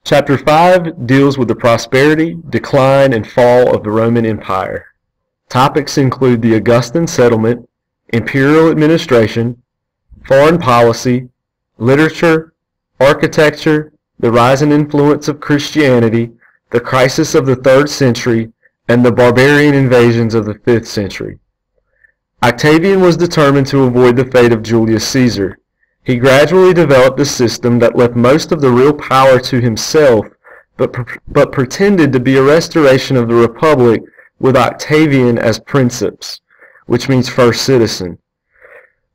Chapter 5 deals with the prosperity, decline, and fall of the Roman Empire. Topics include the Augustan settlement, imperial administration, foreign policy, literature, architecture, the rise and influence of Christianity, the crisis of the 3rd century, and the barbarian invasions of the 5th century. Octavian was determined to avoid the fate of Julius Caesar. He gradually developed a system that left most of the real power to himself, but pretended to be a restoration of the Republic with Octavian as princeps, which means first citizen.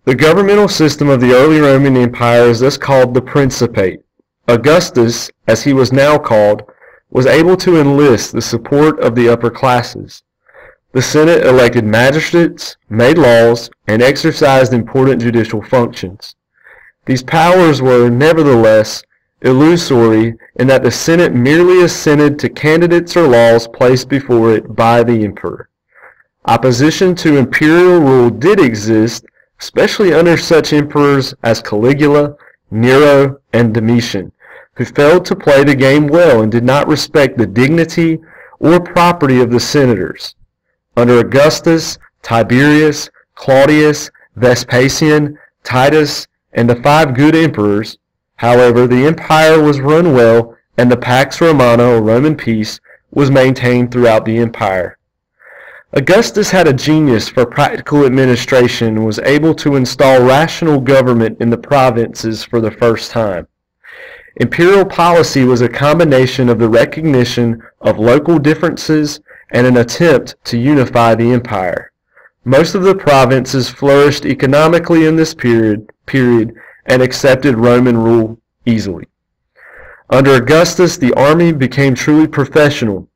The governmental system of the early Roman Empire is thus called the Principate. Augustus, as he was now called, was able to enlist the support of the upper classes. The Senate elected magistrates, made laws, and exercised important judicial functions. These powers were, nevertheless, illusory in that the Senate merely assented to candidates or laws placed before it by the emperor. Opposition to imperial rule did exist, especially under such emperors as Caligula, Nero, and Domitian, who failed to play the game well and did not respect the dignity or property of the senators. Under Augustus, Tiberius, Claudius, Vespasian, Titus, and the 5 good emperors, however, the empire was run well, and the Pax Romana, or Roman peace, was maintained throughout the empire. Augustus had a genius for practical administration and was able to install rational government in the provinces for the first time. Imperial policy was a combination of the recognition of local differences and an attempt to unify the empire. Most of the provinces flourished economically in this period and accepted Roman rule easily. Under Augustus, the army became truly professional.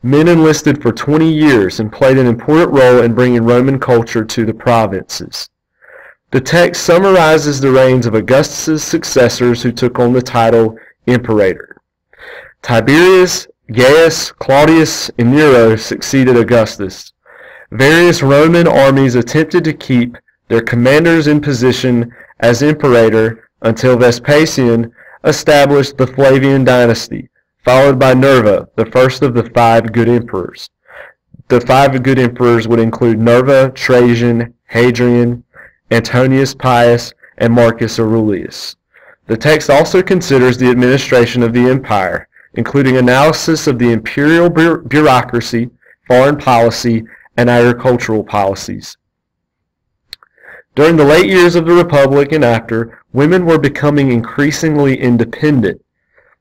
Men enlisted for 20 years and played an important role in bringing Roman culture to the provinces. The text summarizes the reigns of Augustus' successors who took on the title Imperator. Tiberius, Gaius, Claudius, and Nero succeeded Augustus. Various Roman armies attempted to keep their commanders in position as Imperator until Vespasian established the Flavian dynasty, followed by Nerva, the first of the 5 good emperors. The 5 good emperors would include Nerva, Trajan, Hadrian, Antonius Pius, and Marcus Aurelius. The text also considers the administration of the empire, including analysis of the imperial bureaucracy, foreign policy, and agricultural policies. During the late years of the Republic and after, women were becoming increasingly independent.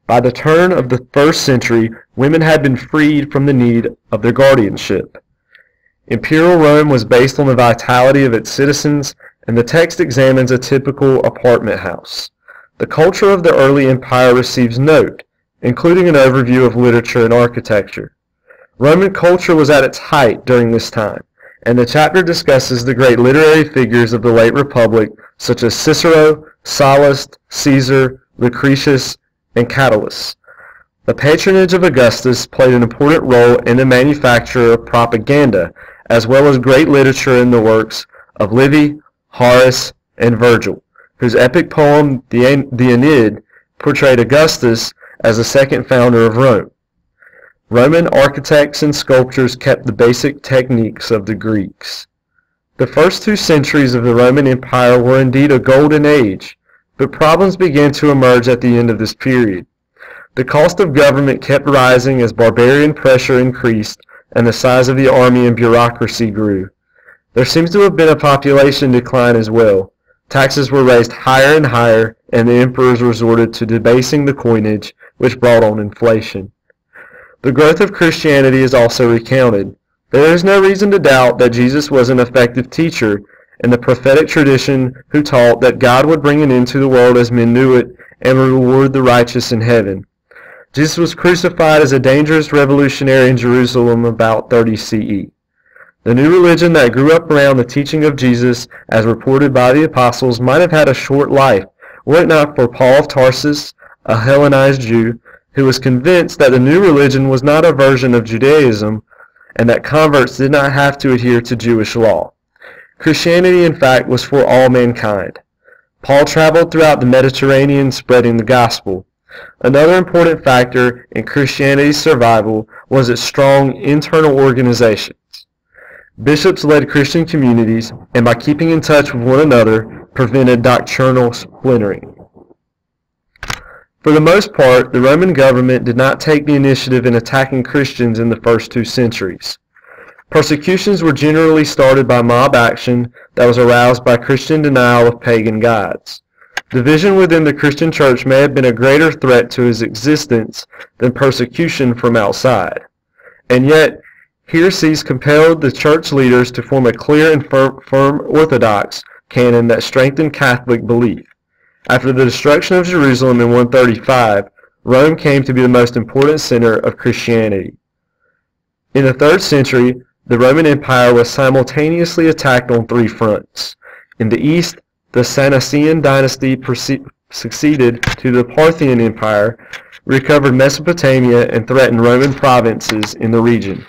By the turn of the 1st century, women had been freed from the need of their guardianship. Imperial Rome was based on the vitality of its citizens, and the text examines a typical apartment house. The culture of the early empire receives note, including an overview of literature and architecture. Roman culture was at its height during this time, and the chapter discusses the great literary figures of the late Republic, such as Cicero, Sallust, Caesar, Lucretius, and Catullus. The patronage of Augustus played an important role in the manufacture of propaganda, as well as great literature in the works of Livy, Horace, and Virgil, whose epic poem, the Aeneid, portrayed Augustus as the second founder of Rome. Roman architects and sculptors kept the basic techniques of the Greeks. The first 2 centuries of the Roman Empire were indeed a golden age, but problems began to emerge at the end of this period. The cost of government kept rising as barbarian pressure increased and the size of the army and bureaucracy grew. There seems to have been a population decline as well. Taxes were raised higher and higher, and the emperors resorted to debasing the coinage, which brought on inflation. The growth of Christianity is also recounted. There is no reason to doubt that Jesus was an effective teacher in the prophetic tradition who taught that God would bring an end to the world as men knew it and reward the righteous in heaven. Jesus was crucified as a dangerous revolutionary in Jerusalem about 30 CE. The new religion that grew up around the teaching of Jesus, as reported by the apostles, might have had a short life, were it not for Paul of Tarsus, a Hellenized Jew, who was convinced that the new religion was not a version of Judaism and that converts did not have to adhere to Jewish law. Christianity, in fact, was for all mankind. Paul traveled throughout the Mediterranean spreading the gospel. Another important factor in Christianity's survival was its strong internal organizations. Bishops led Christian communities, and by keeping in touch with one another, prevented doctrinal splintering. For the most part, the Roman government did not take the initiative in attacking Christians in the first 2 centuries. Persecutions were generally started by mob action that was aroused by Christian denial of pagan gods. Division within the Christian church may have been a greater threat to its existence than persecution from outside. And yet, heresies compelled the church leaders to form a clear and firm orthodox canon that strengthened Catholic belief. After the destruction of Jerusalem in 135, Rome came to be the most important center of Christianity. In the 3rd century, the Roman Empire was simultaneously attacked on 3 fronts. In the east, the Saracen dynasty succeeded to the Parthian Empire, recovered Mesopotamia, and threatened Roman provinces in the region.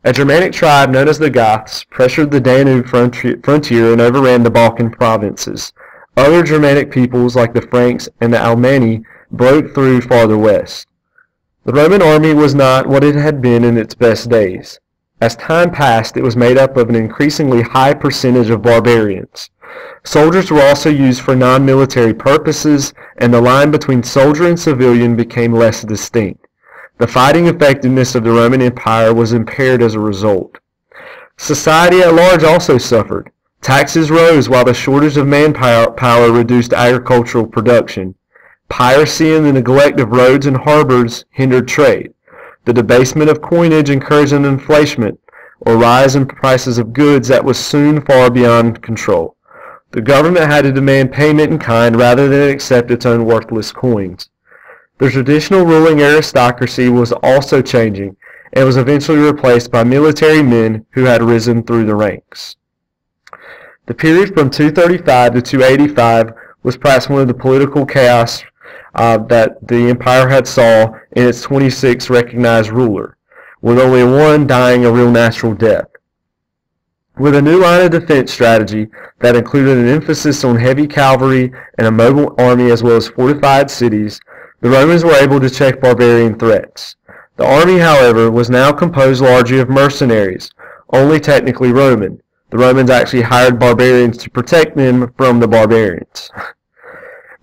A Germanic tribe known as the Goths pressured the Danube frontier and overran the Balkan provinces. Other Germanic peoples like the Franks and the Alemanni broke through farther west. The Roman army was not what it had been in its best days. As time passed, it was made up of an increasingly high percentage of barbarians. Soldiers were also used for non-military purposes, and the line between soldier and civilian became less distinct. The fighting effectiveness of the Roman Empire was impaired as a result. Society at large also suffered. Taxes rose while the shortage of manpower reduced agricultural production. Piracy and the neglect of roads and harbors hindered trade. The debasement of coinage encouraged an inflation, or rise in prices of goods that was soon far beyond control. The government had to demand payment in kind rather than accept its own worthless coins. The traditional ruling aristocracy was also changing, and was eventually replaced by military men who had risen through the ranks. The period from 235 to 285 was perhaps one of the political chaos that the empire had saw in its 26th recognized ruler, with only one dying a real natural death. With a new line of defense strategy that included an emphasis on heavy cavalry and a mobile army as well as fortified cities, the Romans were able to check barbarian threats. The army, however, was now composed largely of mercenaries, only technically Roman. The Romans actually hired barbarians to protect them from the barbarians.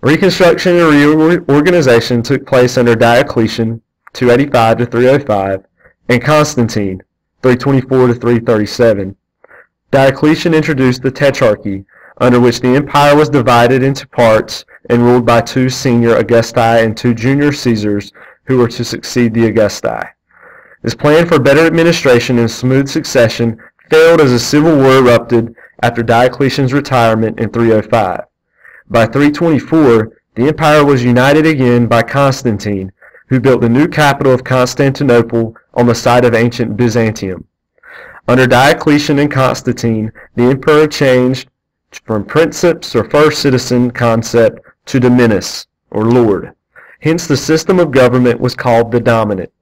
Reconstruction and reorganization took place under Diocletian, 285 to 305, and Constantine, 324 to 337. Diocletian introduced the Tetrarchy, under which the empire was divided into parts and ruled by 2 senior Augusti and 2 junior Caesars who were to succeed the Augusti. This plan for better administration and smooth succession failed as a civil war erupted after Diocletian's retirement in 305. By 324, the empire was united again by Constantine, who built the new capital of Constantinople on the site of ancient Byzantium. Under Diocletian and Constantine, the emperor changed from princeps or first citizen concept to dominus, or lord. Hence the system of government was called the dominant.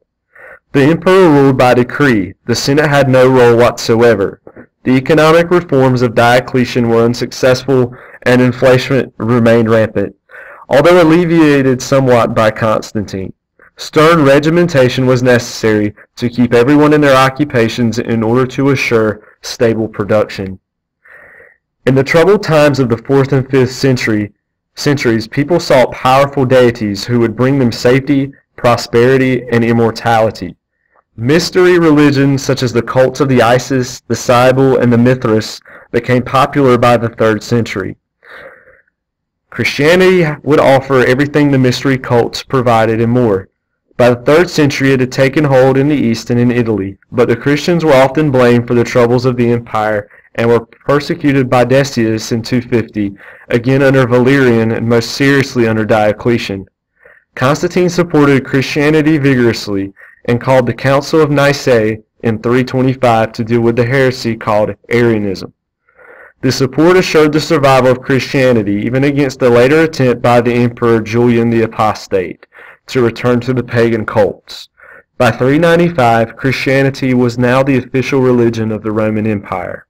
The emperor ruled by decree. The Senate had no role whatsoever. The economic reforms of Diocletian were unsuccessful and inflation remained rampant, although alleviated somewhat by Constantine. Stern regimentation was necessary to keep everyone in their occupations in order to assure stable production. In the troubled times of the 4th and 5th centuries, people sought powerful deities who would bring them safety, prosperity, and immortality. Mystery religions such as the cults of the Isis, the Cybele, and the Mithras became popular by the 3rd century. Christianity would offer everything the mystery cults provided and more. By the 3rd century it had taken hold in the East and in Italy, but the Christians were often blamed for the troubles of the empire and were persecuted by Decius in 250, again under Valerian and most seriously under Diocletian. Constantine supported Christianity vigorously and called the Council of Nicaea in 325 to deal with the heresy called Arianism. This support assured the survival of Christianity even against the later attempt by the Emperor Julian the Apostate to return to the pagan cults. By 395, Christianity was now the official religion of the Roman Empire.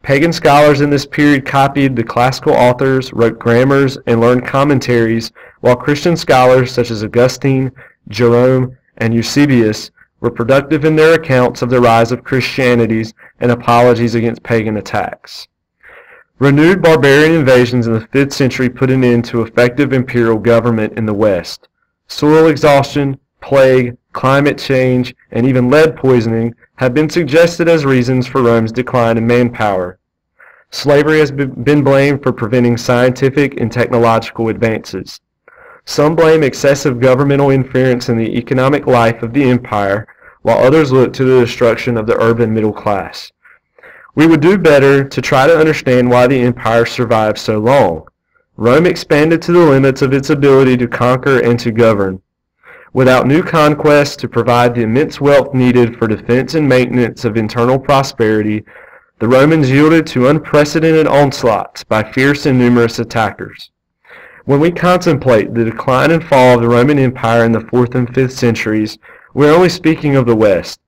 Pagan scholars in this period copied the classical authors, wrote grammars, and learned commentaries, while Christian scholars such as Augustine, Jerome, and Eusebius were productive in their accounts of the rise of Christianity and apologies against pagan attacks. Renewed barbarian invasions in the 5th century put an end to effective imperial government in the West. Soil exhaustion, plague, climate change, and even lead poisoning have been suggested as reasons for Rome's decline in manpower. Slavery has been blamed for preventing scientific and technological advances. Some blame excessive governmental interference in the economic life of the empire, while others look to the destruction of the urban middle class. We would do better to try to understand why the empire survived so long. Rome expanded to the limits of its ability to conquer and to govern. Without new conquests to provide the immense wealth needed for defense and maintenance of internal prosperity, the Romans yielded to unprecedented onslaughts by fierce and numerous attackers. When we contemplate the decline and fall of the Roman Empire in the 4th and 5th centuries, we are only speaking of the West.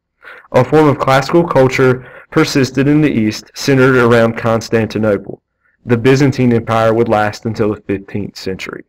A form of classical culture persisted in the East, centered around Constantinople. The Byzantine Empire would last until the 15th century.